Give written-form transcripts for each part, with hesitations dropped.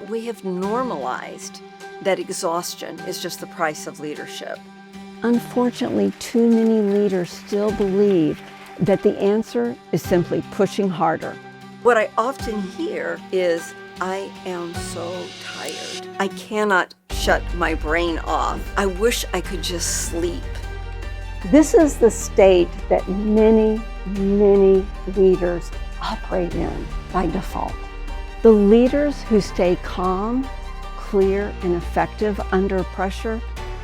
We have normalized that exhaustion is just the price of leadership. Unfortunately, too many leaders still believe that the answer is simply pushing harder. What I often hear is, I am so tired. I cannot shut my brain off. I wish I could just sleep. This is the state that many, many leaders operate in by default. The leaders who stay calm, clear, and effective under pressure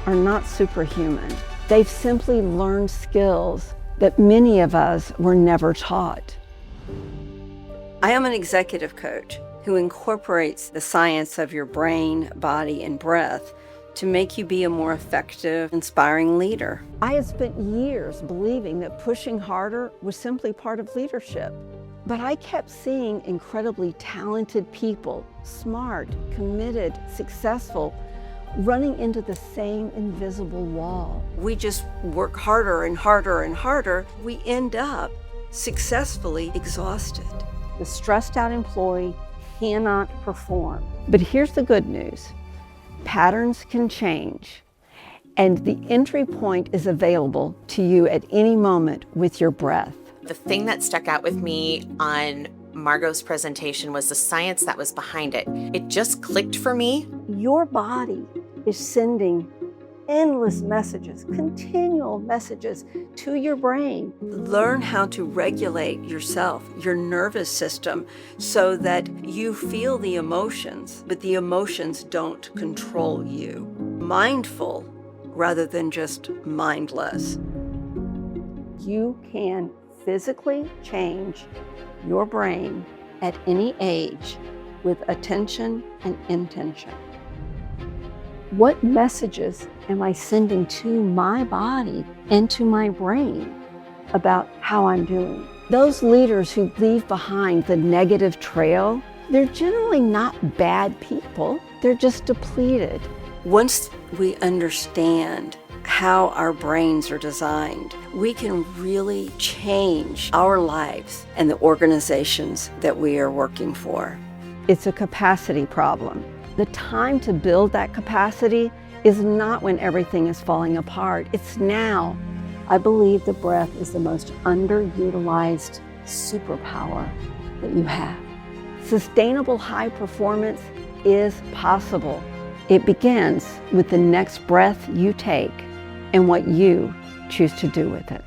are not superhuman. They've simply learned skills that many of us were never taught. I am an executive coach who incorporates the science of your brain, body, and breath to make you be a more effective, inspiring leader. I had spent years believing that pushing harder was simply part of leadership. But I kept seeing incredibly talented people, smart, committed, successful, running into the same invisible wall. We just work harder and harder and harder. We end up successfully exhausted. The stressed out employee cannot perform. But here's the good news. Patterns can change, and the entry point is available to you at any moment with your breath. The thing that stuck out with me on Margo's presentation was the science that was behind it. It just clicked for me. Your body is sending endless messages, continual messages to your brain. Learn how to regulate yourself, your nervous system, so that you feel the emotions, but the emotions don't control you. Mindful rather than just mindless. You can physically change your brain at any age with attention and intention. What messages am I sending to my body and to my brain about how I'm doing? Those leaders who leave behind the negative trail, they're generally not bad people. They're just depleted. Once we understand how our brains are designed, we can really change our lives and the organizations that we are working for. It's a capacity problem. The time to build that capacity is not when everything is falling apart. It's now. I believe the breath is the most underutilized superpower that you have. Sustainable high performance is possible. It begins with the next breath you take and what you choose to do with it.